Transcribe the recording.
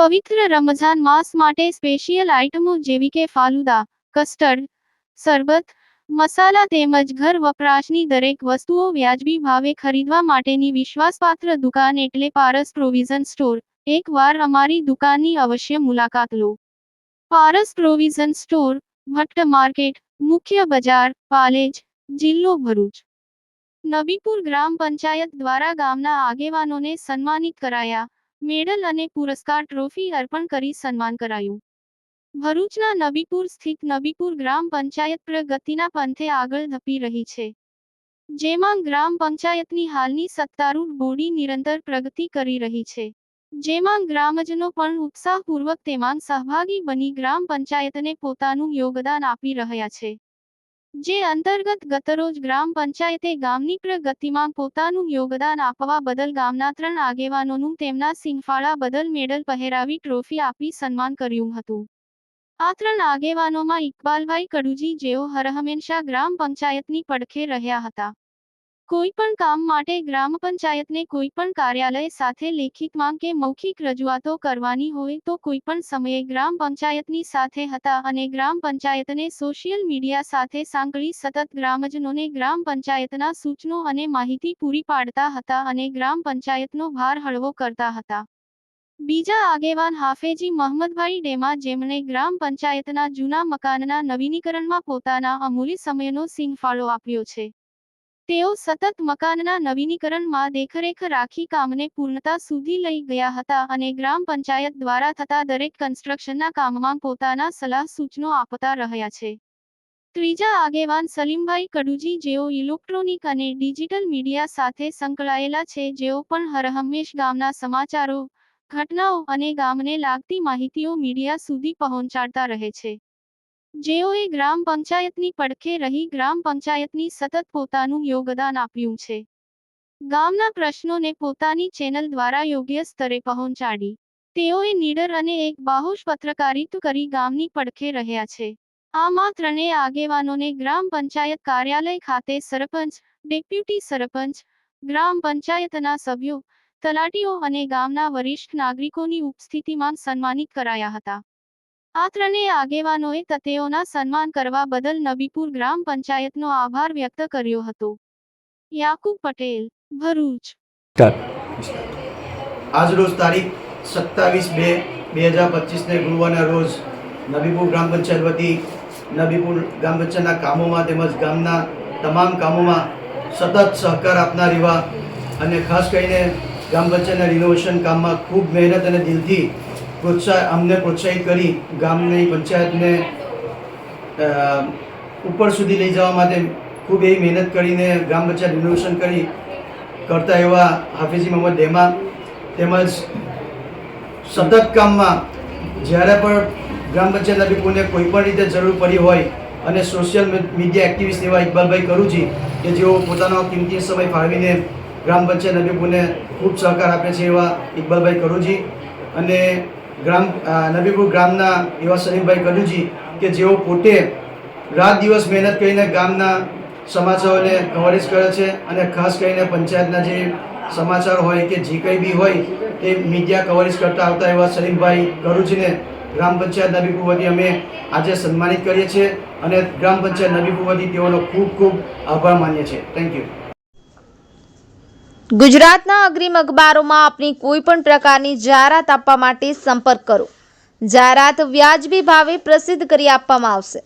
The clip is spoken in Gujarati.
પવિત્ર રમઝાન માસ માટે સ્પેશિયલ આઇટમો જેવી કે ફાલુદા, કસ્ટર્ડ, શરબત, મસાલા તેમજ ઘર વપરાશની દરેક વસ્તુઓ વ્યાજબી ભાવે ખરીદવા માટેની વિશ્વાસપાત્ર દુકાન એટલે પારસ પ્રોવિઝન સ્ટોર। એકવાર અમારી દુકાનની અવશ્ય મુલાકાત લો। પારસ પ્રોવિઝન સ્ટોર, ભટ્ટ માર્કેટ, મુખ્ય બજાર, પાલેજ, જિલ્લો ભરૂચ। નબીપુર ગ્રામ પંચાયત દ્વારા ગામના આગેવાનોને સન્માનિત કરાયા। મેડલ અને પુરસ્કાર ટ્રોફી અર્પણ કરી સન્માન કરાયું। ભરૂચના નબીપુર સ્થિત નબીપુર ગ્રામ પંચાયત પ્રગતિના પંથે આગળ ધપી રહી છે, જેમાં ગ્રામ પંચાયતની હાલની સત્તારૂઢ બોડી નિરંતર પ્રગતિ કરી રહી છે, જેમાં ગ્રામજનો પણ ઉત્સાહપૂર્વક તેમાં સહભાગી બની ગ્રામ પંચાયતને પોતાનું યોગદાન આપી રહ્યા છે, જે અંતર્ગત ગતરોજ ગ્રામ પંચાયતે ગામની પ્રગતિમાં પોતાનું યોગદાન આપવા બદલ ગામના 3 આગેવાનોનું તેમના સિંહફાળા બદલ મેડલ પહેરાવી ટ્રોફી આપી સન્માન કર્યું હતું। આ 3 આગેવાનોમાં ઇકબાલભાઈ કડુજી, જેઓ હરહંમેશા ગ્રામ પંચાયતની પડખે રહ્યા હતા। કોઈ પણ કામ માટે ગ્રામ પંચાયતને કોઈ પણ કાર્યાલય સાથે લેખિતમાં કે મૌખિક રજૂઆતો કરવાની હોય તો કોઈ પણ સમયે ગ્રામ પંચાયતની સાથે હતા અને ગ્રામ પંચાયતને સોશિયલ મીડિયા સાથે સાંકળી સતત ગ્રામજનોને ગ્રામ પંચાયતના સૂચનો અને માહિતી પૂરી પાડતા હતા અને ગ્રામ પંચાયતનો ભાર હળવો કરતા હતા। બીજા આગેવાન હાફેજી મોહમ્મદભાઈ ડેમા, જેમણે ગ્રામ પંચાયતના જૂના મકાનના નવીનીકરણમાં પોતાના અમૂલ્ય સમયનો સિંહફાળો આપ્યો છે। તેઓ સતત મકાનના નવીનીકરણમાં દેખરેખ રાખી કામને પૂર્ણતા સુધી લઈ ગયા હતા અને ગ્રામ પંચાયત દ્વારા થતા દરેક કન્સ્ટ્રક્શનના કામમાં પોતાના સલાહ સૂચનો આપતા રહ્યા છે। ત્રીજા આગેવાન સલીમભાઈ કડુજી, જેઓ ઇલેક્ટ્રોનિક અને ડિજિટલ મીડિયા સાથે સંકળાયેલા છે, જેઓ પણ હરહંમેશ ગામના સમાચારો, ઘટનાઓ અને ગામને લાગતી માહિતીઓ મીડિયા સુધી પહોંચાડતા રહે છે, જેઓએ ગ્રામ પંચાયતની પડખે રહી ગ્રામ પંચાયતની સતત પોતાનું યોગદાન આપ્યું છે। ગામના પ્રશ્નોને પોતાની ચેનલ દ્વારા યોગ્ય સ્તરે પહોંચાડી તેઓએ નીડર અને એક બાહોશ પત્રકારિતા કરી ગામની પડખે રહ્યા છે। આમાં 3 આગેવાનોને ગ્રામ પંચાયત કાર્યાલય ખાતે સરપંચ, ડેપ્યુટી સરપંચ, ગ્રામ પંચાયતના સભ્યો, તલાટીઓ અને ગામના વરિષ્ઠ નાગરિકોની ઉપસ્થિતિમાં સન્માનિત કરાયા હતા। આ 3 આગેવાનોએ તેઓના સન્માન કરવા બદલ નબીપુર ગ્રામ પંચાયતનો આભાર વ્યક્ત કર્યો હતો। યાકુબ પટેલ, ભરૂચ। આજ રોજ તારીખ 27/2/2025 ને ગુરુવારના રોજ નબીપુર ગ્રામ પંચાયત વતી નબીપુર ગ્રામ પંચાયતના કામોમાં તેમજ ગામના તમામ કામોમાં સતત સહકાર આપનાર એવા અને ખાસ કરીને ગ્રામ પંચાયતના રિનોવેશન કામમાં ખૂબ મહેનત અને દિલથી અમને પ્રોત્સાહિત કરી ગામની પંચાયતને ઉપર સુધી લઈ જવા માટે ખૂબ એવી મહેનત કરીને ગ્રામ પંચાયત રિનોવેશન કરતા એવા હાફેજી મોહમ્મદ ડેમા, તેમજ સતત કામમાં જ્યારે પણ ગ્રામ પંચાયત નબીપુરને કોઈ પણ રીતે જરૂર પડી હોય અને સોશિયલ મીડિયા એક્ટિવિસ્ટ એવા ઇકબાલભાઈ કડુજી, કે જેઓ પોતાનો કિંમતી સમય ફાળવીને ગ્રામ પંચાયત નબીપુરને ખૂબ સહકાર આપે છે, એવા ઇકબાલભાઈ કડુજી અને નબીપુર ગામના એવા સલીમભાઈ કડુજી, કે જેઓ પોતે રાત દિવસ મહેનત કરીને ગામના સમાચારોને કવરેજ કરે છે અને ખાસ કરીને પંચાયતના જે સમાચાર હોય કે જે કંઈ બી હોય તે મીડિયા કવરેજ કરતા આવતા એવા સલીમભાઈ કડુજીને ગ્રામ પંચાયત નબીપુર વતી અમે આજે સન્માનિત કરીએ છીએ અને ગ્રામ પંચાયત નબીપુર વતી તેઓનો ખૂબ ખૂબ આભાર માનીએ છીએ। Thank you. ગુજરાતના અગ્રીમ અખબારોમાં આપની કોઈ પણ પ્રકારની જાહેરાત આપવા માટે સંપર્ક કરો। જાહેરાત વ્યાજબી ભાવે પ્રસિદ્ધ કરી આપવામાં આવશે।